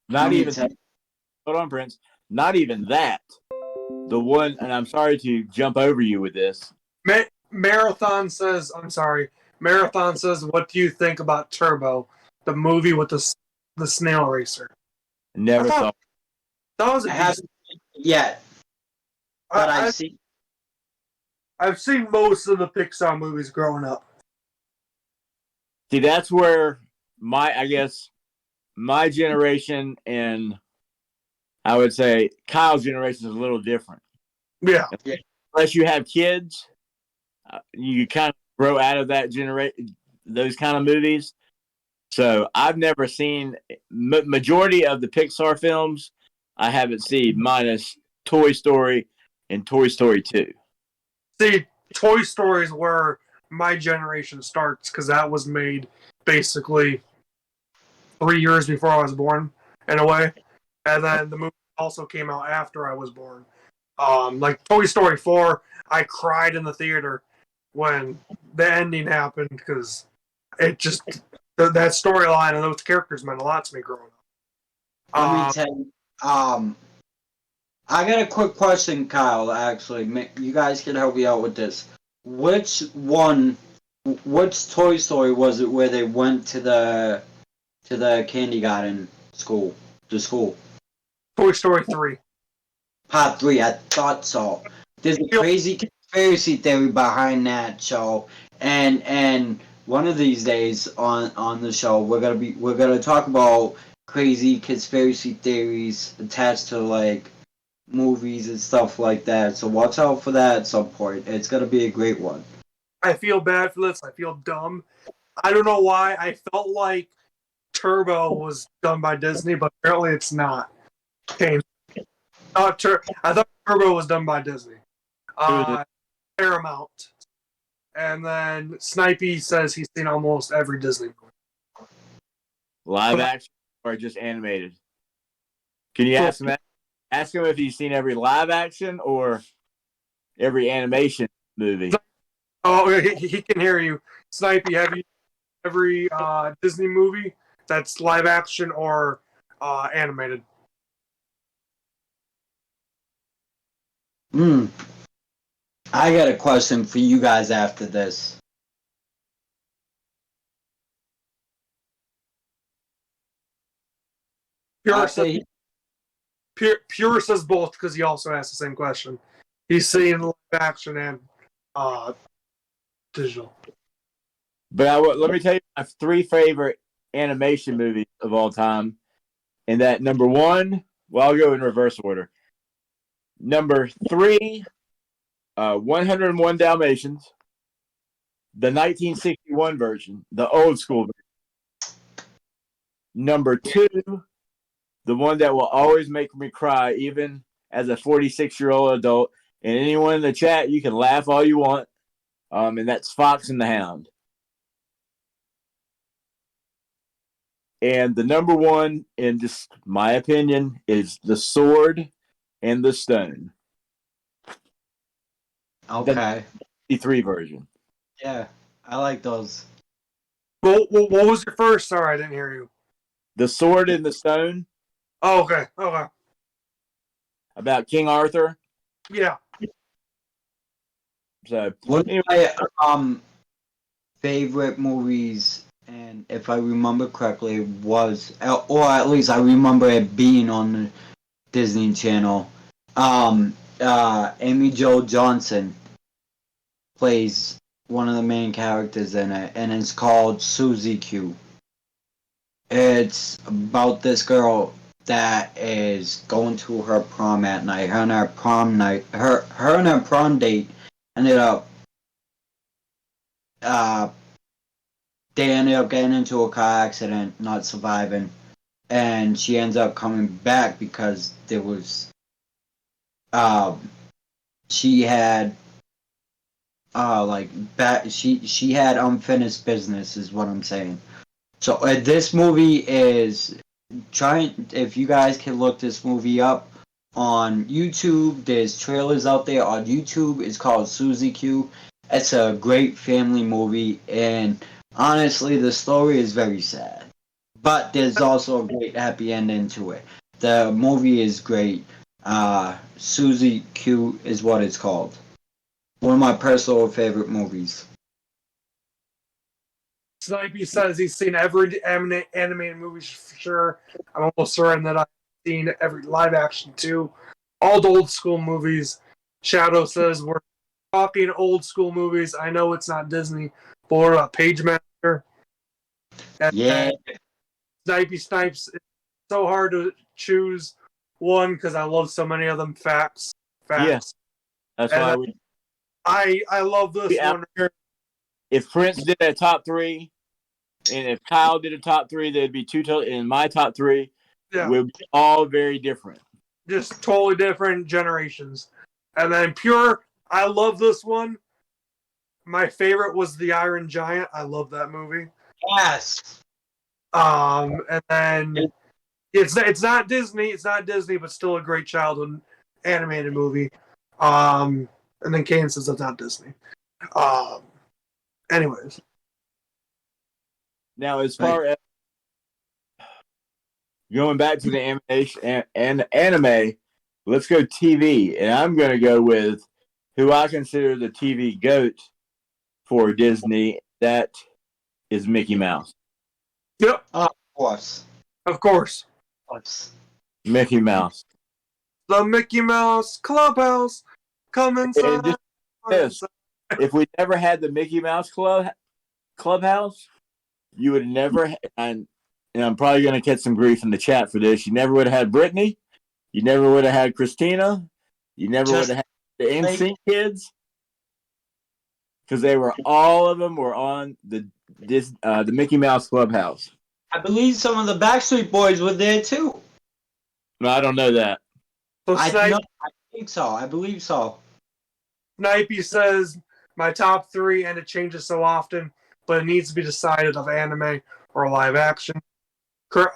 Not me even. tell you, Hold on, Prince. Not even that. The one, and I'm sorry to jump over you with this. Marathon says, "I'm sorry." Marathon says, "What do you think about Turbo, the movie with the snail racer?" Never I saw. thought that was a I decent. haven't seen it yet, but I, I've I seen. I've seen most of the Pixar movies growing up. See, that's where I guess my generation and I would say Kyle's generation is a little different. Yeah. Unless you have kids, you kind of grow out of that those kind of movies. So I've never seen majority of the Pixar films. I haven't seen minus Toy Story and Toy Story 2. See, Toy Story is where my generation starts because that was made basically 3 years before I was born, in a way. And then the movie also came out after I was born. Like Toy Story 4, I cried in the theater when the ending happened because it just that storyline and those characters meant a lot to me growing up. Let me tell you. I got a quick question, Kyle. Actually, you guys can help me out with this. Which Toy Story was it where they went to the kindergarten school, the school? Toy Story 3. Part 3, I thought so. There's a crazy conspiracy theory behind that show, and one of these days on the show we're gonna talk about crazy conspiracy theories attached to like movies and stuff like that. So watch out for that at some point. It's gonna be a great one. I feel bad for this. I feel dumb. I don't know why. I felt like Turbo was done by Disney, but apparently it's not. Okay. I thought Turbo was done by Disney. Paramount. And then Snipey says he's seen almost every Disney movie. Live action or just animated? Can you ask him that? Ask him if he's seen every live action or every animation movie. Oh, he can hear you. Snipey, have you every Disney movie that's live action or animated? I got a question for you guys after this. Pure says both because he also asked the same question. He's seen live action and digital. But let me tell you my 3 favorite animation movies of all time. And that number 1, well, I'll go in reverse order. Number 3, 101 Dalmatians, the 1961 version, the old school version. Number 2, the one that will always make me cry, even as a 46-year-old adult. And anyone in the chat, you can laugh all you want. And that's Fox and the Hound. And the number 1, in just my opinion, is The Sword and the Stone. Okay. The 3 version. Yeah, I like those. What was your first? Sorry, I didn't hear you. The Sword and the Stone. Oh, okay. Okay. About King Arthur. Yeah. So, one of my favorite movies, and if I remember correctly, was, or at least I remember it being on the Disney Channel. Amy Jo Johnson plays one of the main characters in it, and it's called Suzy Q. It's about this girl that is going to her prom at night. Her and her prom date ended up they ended up getting into a car accident, not surviving, and she ends up coming back because there was she had she had unfinished business is what I'm saying. So this movie is if you guys can look this movie up on YouTube, there's trailers out there on YouTube. It's called Suzy Q. It's a great family movie, and honestly, the story is very sad. But there's also a great happy ending to it. The movie is great. Suzy Q is what it's called. One of my personal favorite movies. Snipey says he's seen every animated movie for sure. I'm almost certain that I've seen every live action too. All the old school movies. Shadow says we're talking old school movies, I know it's not Disney, but what about Page Master? And Yeah, Snipey Snipes. It's so hard to choose one because I love so many of them. Facts. Yeah, that's And why we. I love this Yeah, one here. If Prince did a top three, and if Kyle did a top three, there'd be two total. In my top three, Yeah, will be all very different. just totally different generations. And then Pure, I love this one. My favorite was The Iron Giant. I love that movie. yes. And then it's not Disney, but still a great childhood animated movie. And then Kane says it's not Disney. Um, anyways, Now, as far as going back to the animation and anime, let's go TV, and I'm going to go with who I consider the TV goat for Disney. That is Mickey Mouse. yep, Of course. of course, Of course. Mickey Mouse. the Mickey Mouse Clubhouse. Come inside. And just this, if we never had the Mickey Mouse Clubhouse, you would never. And I'm probably going to catch some grief in the chat for this. You never would have had Brittany. You never would have had Christina. You never would have had the NSYNC kids, because they were all of them were on the Mickey Mouse Clubhouse. I believe some of the Backstreet Boys were there too. No, I don't know that. So I think so. I believe so. Snipey says my top three, and it changes so often, but it needs to be decided of anime or live action.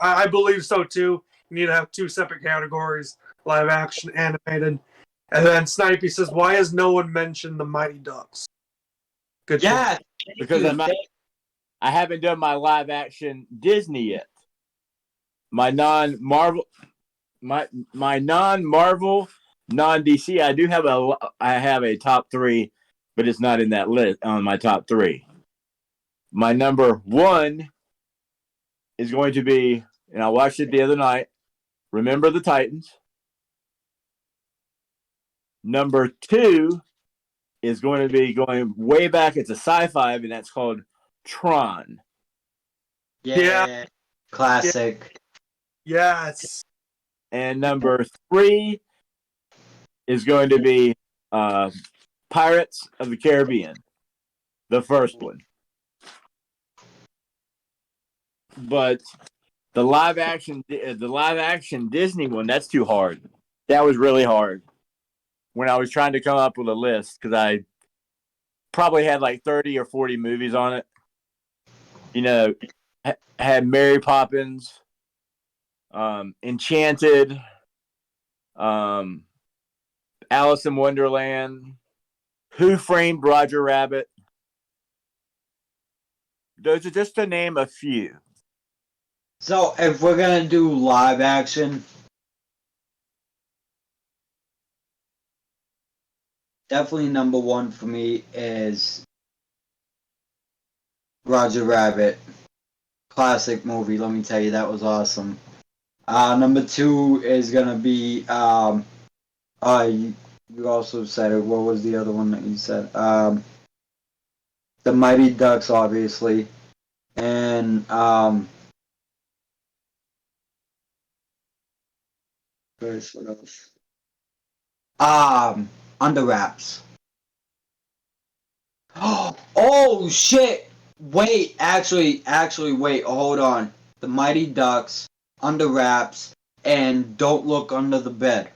I believe so too. You need to have two separate categories: live action, animated. And then Snipey says, "Why has no one mentioned the Mighty Ducks?" Good Yeah, because I haven't done my live action Disney yet. My non Marvel, my non Marvel, non DC. I have a top three, but it's not in that list on my top three. My number one is going to be, and I watched it the other night. Remember the Titans. Number two is going to be going way back. It's a sci-fi, and that's called Tron. Yeah. Classic. Yes. And number three is going to be Pirates of the Caribbean, the first one. But the live action Disney one, that's too hard. That was really hard when I was trying to come up with a list, because I probably had like 30 or 40 movies on it. You know, had Mary Poppins, Enchanted, Alice in Wonderland, Who Framed Roger Rabbit. Those are just to name a few. So if we're gonna do live action, definitely number one for me is Roger Rabbit. Classic movie, let me tell you, that was awesome. Number two is gonna be you also said it. What was the other one that you said? The Mighty Ducks, obviously, and what else? Under Wraps. Oh shit! Wait, actually, wait. Hold on. The Mighty Ducks, Under Wraps, and Don't Look Under the Bed.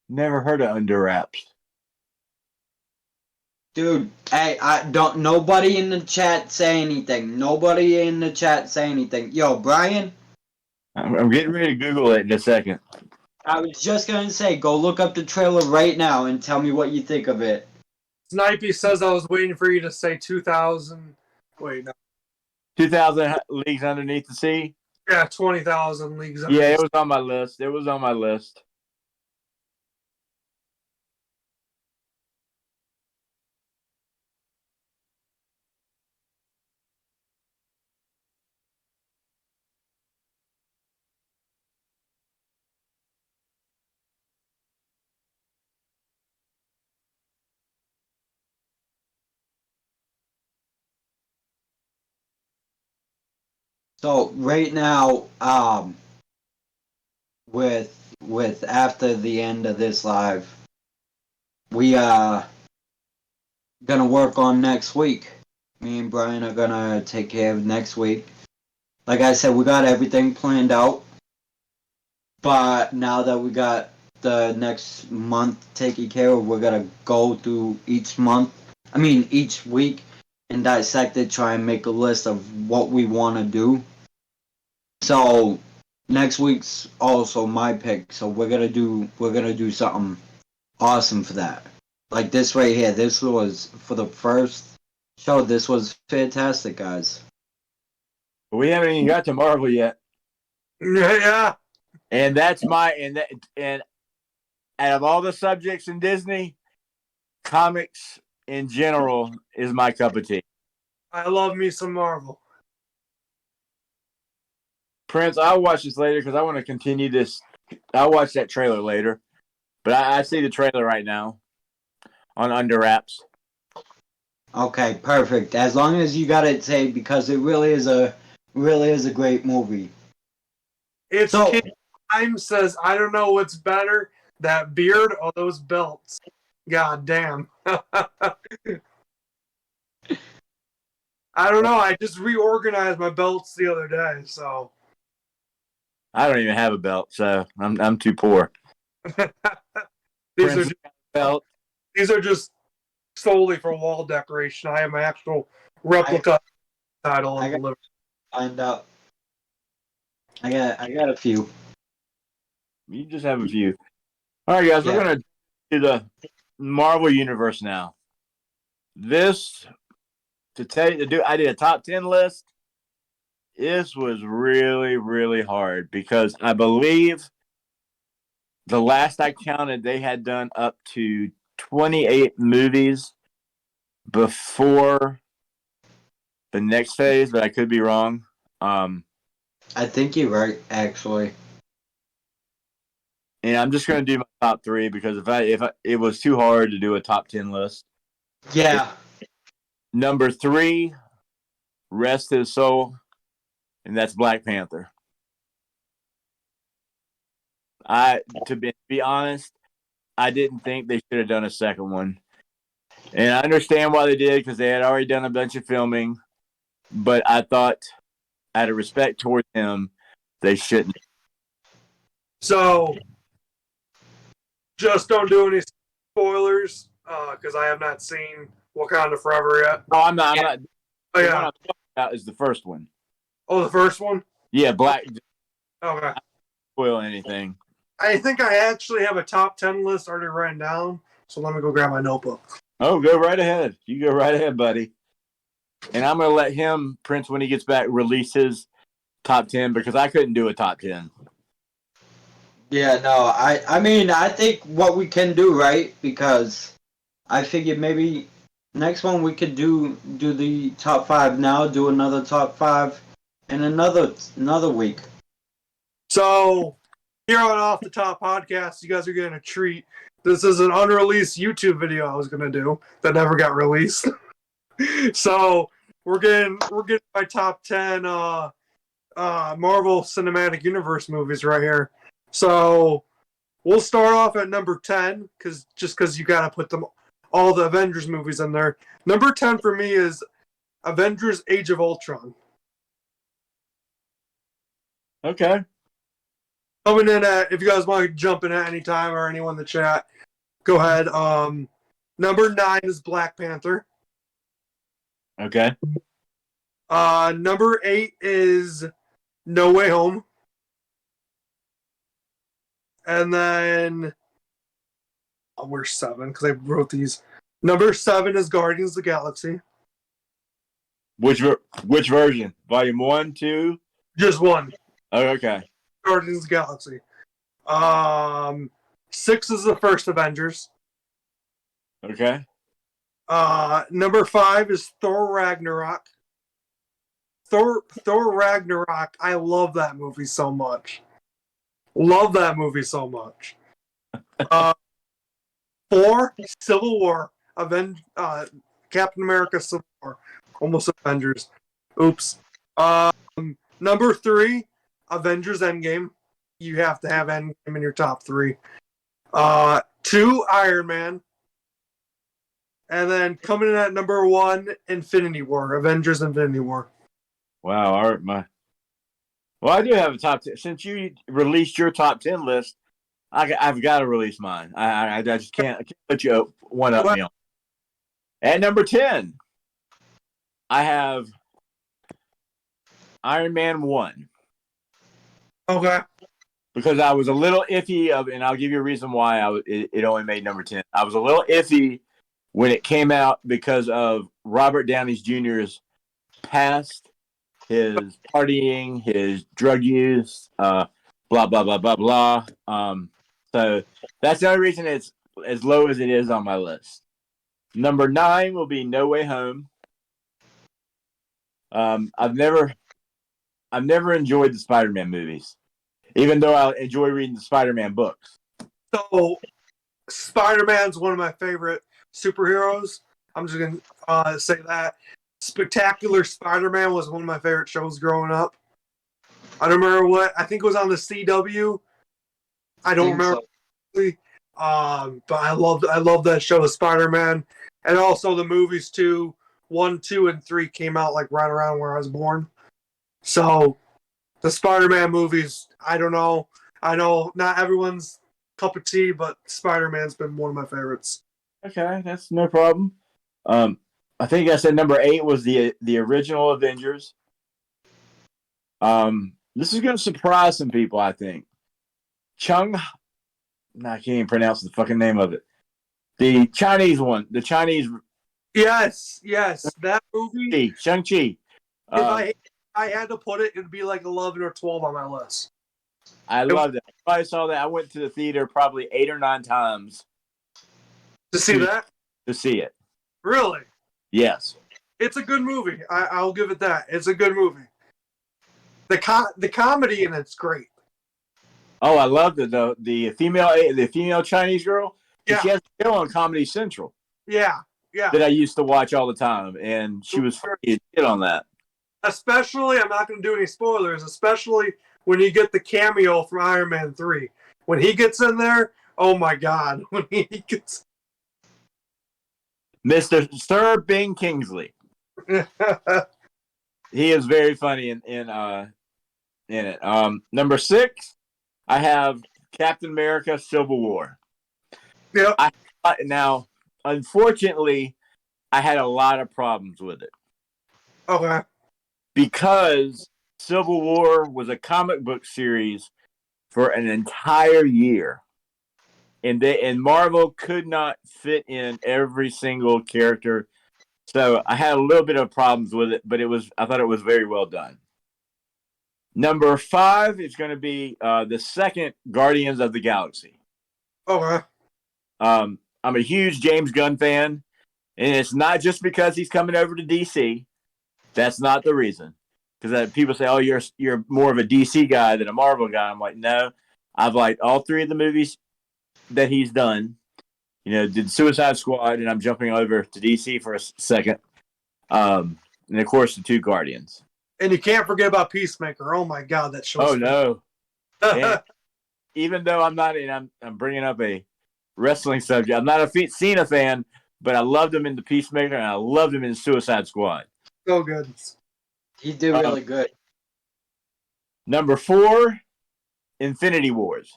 Never heard of Under Wraps. Dude, hey, I don't. Nobody in the chat say anything. Nobody in the chat say anything. Yo, Brian. I'm getting ready to Google it in a second. I was just gonna say, go look up the trailer right now and tell me what you think of it. Snipey says I was waiting for you to say 2000. Wait, no. 2000 Leagues Underneath the Sea. Yeah, 20,000 leagues. Yeah, it was on my list. It was on my list. So right now, with after the end of this live, we are gonna work on next week. Me and Brian are gonna take care of next week. Like I said, we got everything planned out. But now that we got the next month taken care of, we're gonna go through each week, and dissect it, try and make a list of what we want to do. So next week's also my pick. So we're gonna do something awesome for that. Like this right here. This was for the first show. This was fantastic, guys. We haven't even got to Marvel yet. Yeah. And that's and out of all the subjects in Disney, comics in general is my cup of tea. I love me some Marvel. Prince, I'll watch this later because I want to continue this. I'll watch that trailer later. But I see the trailer right now on Under Wraps. Okay, perfect. As long as you got it saved, because it really is a great movie. It's So- Kid Time says, I don't know what's better, that beard or those belts. God damn. I don't know. I just reorganized my belts the other day, so. I don't even have a belt, so I'm too poor. These Prince belt. are just solely for wall decoration. I have my actual replica title I of got- delivery. Find out. I got a few. You just have a few. All right, guys, Yeah. we're gonna do the Marvel universe now. This I did a top 10 list. This was really, really hard because I believe the last I counted, they had done up to 28 movies before the next phase, but I could be wrong. I think you're right, actually. And I'm just going to do my top 3 because it was too hard to do a top 10 list. Yeah. Number 3, Rest His Soul, and that's Black Panther. To be honest, I didn't think they should have done a second one. And I understand why they did because they had already done a bunch of filming. But I thought, out of respect towards him, they shouldn't. So, just don't do any spoilers, because I have not seen Wakanda Forever yet. No, I'm not. Oh, The one yeah. I'm talking about is the first one. Oh, the first one? Yeah, Black. Okay. Spoil anything. I think I actually have a top 10 list already written down, so let me go grab my notebook. Oh, go right ahead. You go right ahead, buddy. And I'm going to let him, Prince, when he gets back, release his top 10 because I couldn't do a top 10. Yeah, no, I mean, I think what we can do, right? Because I figured maybe next one we could do the top 5 now, do another top 5 in another week. So, here on Off the Top podcast, you guys are getting a treat. This is an unreleased YouTube video I was gonna do that never got released. So we're getting my top 10 Marvel Cinematic Universe movies right here. So we'll start off at number 10 because you gotta put all the Avengers movies in there. Number 10 for me is Avengers: Age of Ultron. Okay. Coming in at, if you guys want to jump in at any time or anyone in the chat, go ahead. Number 9 is Black Panther. Okay. Number 8 is No Way Home. And then where's 7? Because I wrote these. Number 7 is Guardians of the Galaxy. Which version? Volume 1, 2? Just one. Oh, okay. Guardians of the Galaxy. 6 is the first Avengers. Okay. Number 5 is Thor Ragnarok. Thor Ragnarok. I love that movie so much. Love that movie so much. 4, Civil War. Captain America Civil War. Almost Avengers. Oops. Number 3, Avengers Endgame. You have to have Endgame in your top 3. 2, Iron Man. And then coming in at number 1, Infinity War. Avengers Infinity War. Wow, all right, well, I do have a top 10. Since you released your top 10 list, I've got to release mine. I just can't. I can't let you one up me on. At number 10, I have Iron Man 1. Okay. Because I was a little iffy and I'll give you a reason why it only made number 10. I was a little iffy when it came out because of Robert Downey Jr.'s past, his partying, his drug use, blah blah blah blah blah. So that's the only reason it's as low as it is on my list. Number 9 will be No Way Home. I've never enjoyed the Spider-Man movies, even though I enjoy reading the Spider-Man books. So, Spider-Man's one of my favorite superheroes. I'm just going to say that. Spectacular Spider-Man was one of my favorite shows growing up. I don't remember what. I think it was on the CW. I don't remember. So. But I loved that show, Spider-Man. And also the movies too. 1, 2, and 3 came out like right around where I was born. So the Spider-Man movies, I don't know. I know not everyone's cup of tea, but Spider-Man's been one of my favorites. Okay, that's no problem. I think I said number 8 was the original Avengers. This is going to surprise some people, I think. I can't even pronounce the fucking name of it. The Chinese one. The Chinese. Yes. That movie. Shang-Chi. If I had to put it, it'd be like 11 or 12 on my list. I loved it. If I saw that, I went to the theater probably 8 or 9 times. To see that? To see it. Really? Yes. It's a good movie. I'll give it that. It's a good movie. The comedy in it's great. Oh, I loved it though. The female Chinese girl. Yeah. She has a show on Comedy Central. Yeah. That I used to watch all the time, and she was funny as shit on that. Especially, I'm not going to do any spoilers. Especially when you get the cameo from Iron Man 3. When he gets in there, oh my god! When he gets Mr. Sir Bing Kingsley. He is very funny in it. Number 6, I have Captain America: Civil War. Yep. Now, unfortunately, I had a lot of problems with it. Okay. Because Civil War was a comic book series for an entire year. And Marvel could not fit in every single character. So I had a little bit of problems with it, but I thought it was very well done. Number 5 is going to be the second Guardians of the Galaxy. Okay. I'm a huge James Gunn fan, and it's not just because he's coming over to DC. That's not the reason. Because people say, "Oh, you're more of a DC guy than a Marvel guy." I'm like, no, I've liked all 3 of the movies that he's done. Did Suicide Squad, and I'm jumping over to DC for a second. And of course, the 2 Guardians. And you can't forget about Peacemaker. Oh my god, that show. Oh no! Even though I'm not, and I'm bringing up a wrestling subject. I'm not a Cena fan, but I loved him in the Peacemaker, and I loved him in Suicide Squad. So good. He did really good. Number 4, Infinity Wars.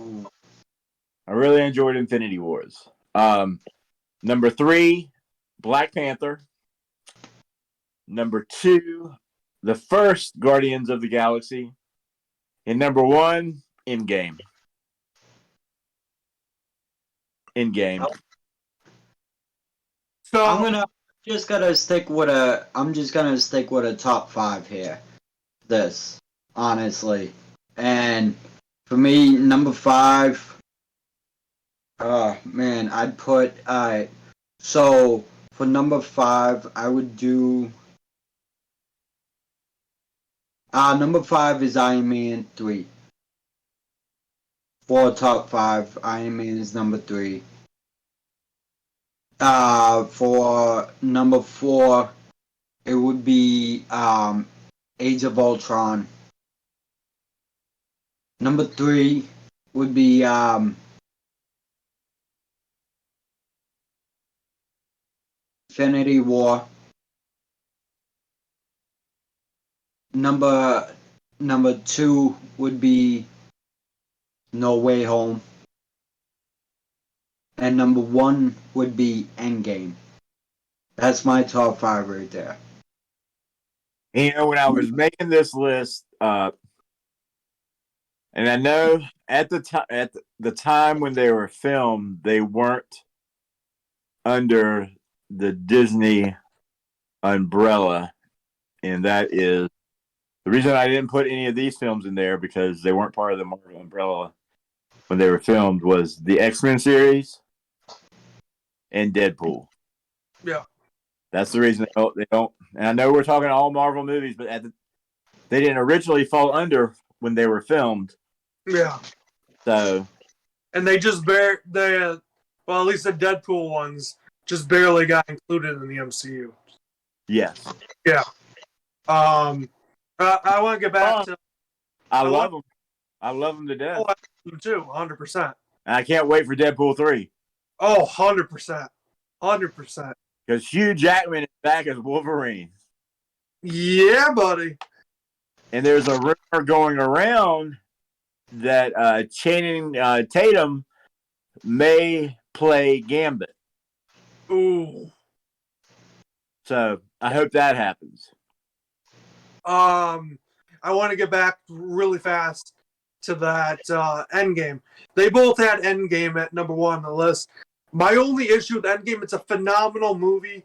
Ooh. I really enjoyed Infinity Wars. Number 3, Black Panther. Number 2, the first Guardians of the Galaxy. And number 1, Endgame. So I'm just gonna stick with a top 5 here. This, honestly. And for me, number 5, oh man, I'd put so for number 5 I would do number 5 is Iron Man 3. For top 5, Iron Man is number 3. For number 4, it would be Age of Ultron. Number 3 would be Infinity War. Number 2 would be No Way Home. And number 1 would be Endgame. That's my top 5 right there. You know, when I was making this list, and I know at the time when they were filmed, they weren't under the Disney umbrella, and that is the reason I didn't put any of these films in there, because they weren't part of the Marvel umbrella when they were filmed, was the X-Men series and Deadpool. Yeah. That's the reason they don't. And I know we're talking all Marvel movies, but they didn't originally fall under when they were filmed. Yeah. So. And they just well, at least the Deadpool ones just barely got included in the MCU. Yes. Yeah. I want to get back to. I love them. I love them to death. Oh, I love them too, 100%. And I can't wait for Deadpool 3. Oh, 100%. 100%. Because Hugh Jackman is back as Wolverine. Yeah, buddy. And there's a rumor going around that Channing Tatum may play Gambit. Ooh. So I hope that happens. I want to get back really fast to that Endgame. They both had Endgame at number 1 on the list. My only issue with Endgame, it's a phenomenal movie,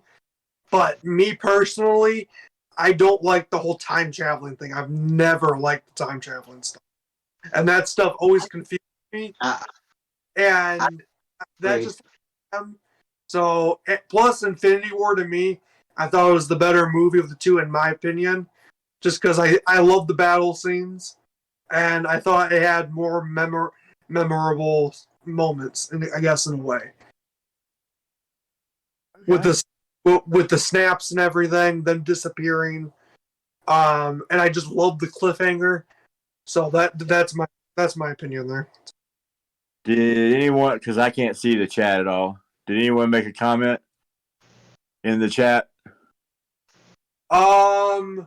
but me personally, I don't like the whole time traveling thing. I've never liked the time traveling stuff, and that stuff always confused me. And that just so plus Infinity War to me, I thought it was the better movie of the two in my opinion, just because I love the battle scenes, and I thought it had more memorable moments, I guess, in a way. Okay. With the snaps and everything, them disappearing, and I just love the cliffhanger. So that's my opinion there. Did anyone? Because I can't see the chat at all. Did anyone make a comment in the chat? Snipey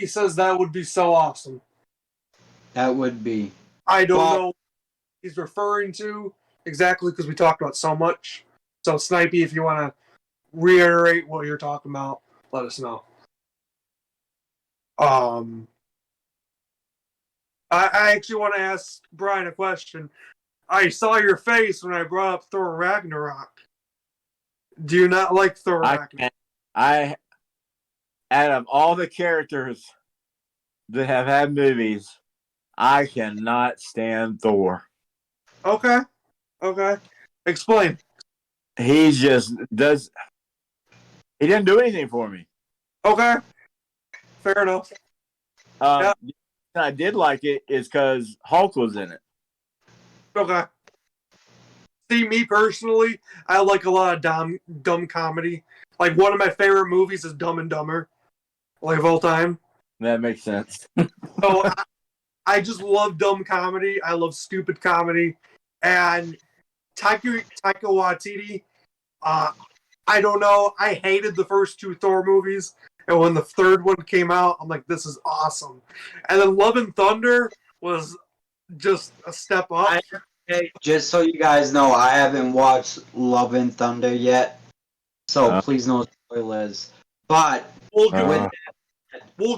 says that would be so awesome. That would be. I don't know what he's referring to exactly, because we talked about so much. So Snipey, if you want to reiterate what you're talking about, let us know. I actually want to ask Brian a question. I saw your face when I brought up Thor Ragnarok. Do you not like Thor Ragnarok? Out of all the characters that have had movies, I cannot stand Thor. Okay. Explain. He just does. He didn't do anything for me. Okay. Fair enough. I did like it is because Hulk was in it. Okay. See, me personally, I like a lot of dumb comedy. Like, one of my favorite movies is Dumb and Dumber, like, of all time. That makes sense. So, I just love dumb comedy. I love stupid comedy. And Taika Waititi, I don't know. I hated the first 2 Thor movies. And when the third one came out, I'm like, this is awesome. And then Love and Thunder was just a step up. Just so you guys know, I haven't watched Love and Thunder yet, so please no spoilers. But we'll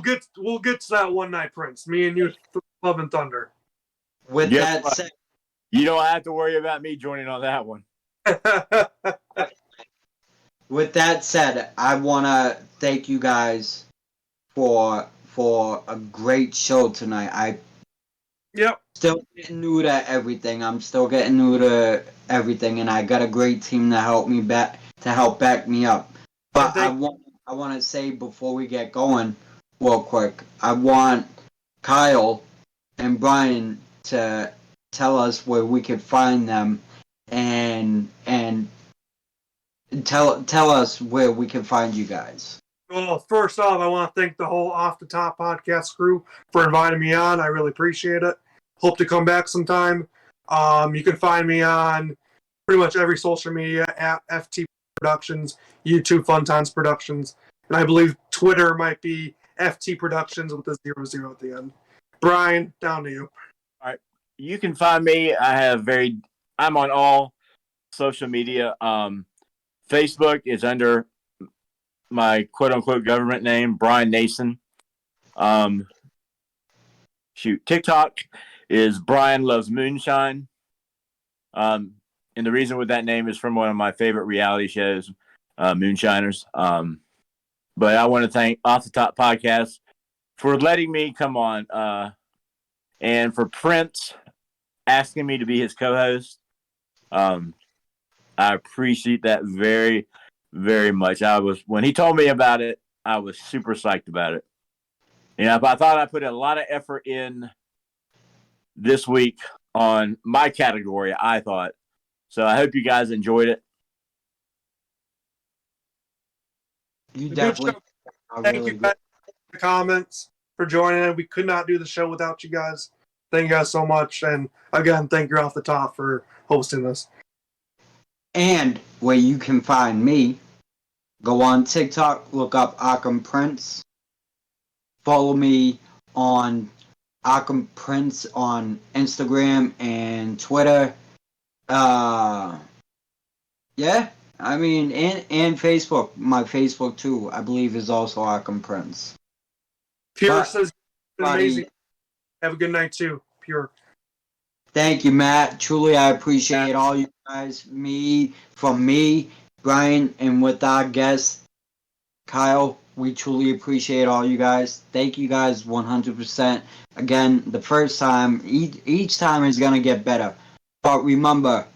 get to that One Night Prince. Me and you, Love and Thunder. With that said, you don't have to worry about me joining on that one. With that said, I want to thank you guys for a great show tonight. Still getting new to everything. I'm still getting new to everything, and I got a great team to help back me up. But I want to say before we get going, real quick, I want Kyle and Brian to tell us where we can find them, and tell us where we can find you guys. Well, first off, I want to thank the whole Off the Top podcast crew for inviting me on. I really appreciate it. Hope to come back sometime. You can find me on pretty much every social media at FT Productions, YouTube Fun Times Productions, and I believe Twitter might be FT Productions with a 00 at the end. Brian, down to you. All right. You can find me. I'm on all social media. Facebook is under my quote unquote government name, Brian Nason. TikTok is Brian Loves Moonshine. And the reason with that name is from one of my favorite reality shows, Moonshiners. But I want to thank Off the Top Podcast for letting me come on, and for Prince asking me to be his co-host. I appreciate that very, very much. When he told me about it, I was super psyched about it. I thought I put a lot of effort in this week on my category, I thought. So I hope you guys enjoyed it. You definitely. Thank you guys in the comments for joining in. We could not do the show without you guys. Thank you guys so much. And again, thank you Off the Top for hosting this. And where you can find me, go on TikTok, look up Arkham Prince. Follow me on Arkham Prince on Instagram and Twitter. Yeah, I mean, and Facebook. My Facebook too, I believe, is also Arkham Prince. Pure says amazing. Have a good night too, Pure. Thank you, Matt. Truly, I appreciate all you guys. From me, Brian, and with our guest, Kyle. We truly appreciate all you guys. Thank you guys 100%. Again, the first time, each time is going to get better. But remember,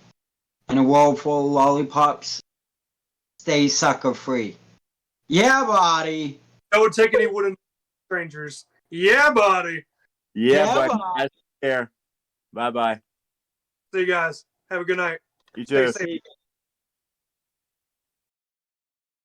in a world full of lollipops, stay sucker free. Yeah, buddy. I would take any wooden strangers. Yeah, buddy. Yeah, Yeah, buddy. Take care. Bye-bye. See you guys. Have a good night. You too. Stay safe.